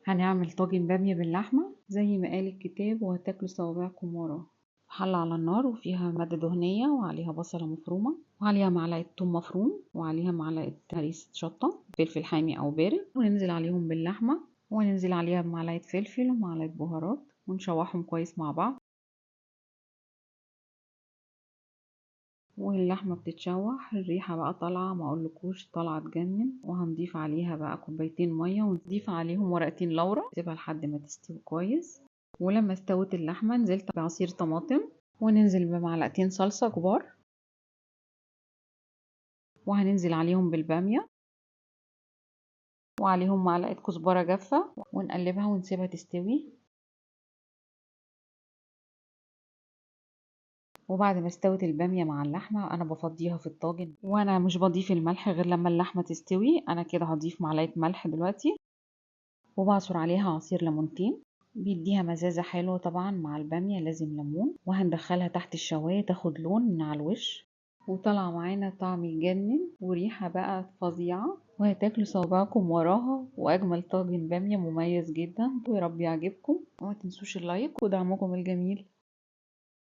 هنعمل طاجن بامية باللحمة زي ما قال الكتاب وهتاكلوا صوابعكم وراه. حلة على النار وفيها مادة دهنية وعليها بصلة مفرومة وعليها معلقة توم مفروم وعليها معلقة هريسة شطة فلفل حامي أو بارد، وننزل عليهم باللحمة وننزل عليها بمعلقة فلفل ومعلقة بهارات ونشوحهم كويس مع بعض. واللحمة بتتشوح الريحة بقى طالعة، ما اقولكوش طالعة تجنن. وهنضيف عليها بقى كوبايتين مية ونضيف عليهم ورقتين لورا، نسيبها لحد ما تستوي كويس. ولما استوت اللحمة نزلت بعصير طماطم وننزل بمعلقتين صلصة كبار وهننزل عليهم بالبامية وعليهم معلقة كزبرة جافة ونقلبها ونسيبها تستوي. وبعد ما استوت البامية مع اللحمة انا بفضيها في الطاجن، وانا مش بضيف الملح غير لما اللحمة تستوي. انا كده هضيف معلقة ملح دلوقتي وبعصر عليها عصير ليمونتين، بيديها مزازة حلوة طبعا. مع البامية لازم ليمون. وهندخلها تحت الشواية تاخد لون من على الوش، وطلع معانا طعم يجنن وريحة بقى فظيعة، وهتاكلوا صوابعكم وراها. واجمل طاجن بامية مميز جدا، ويا رب يعجبكم. وما تنسوش اللايك ودعمكم الجميل.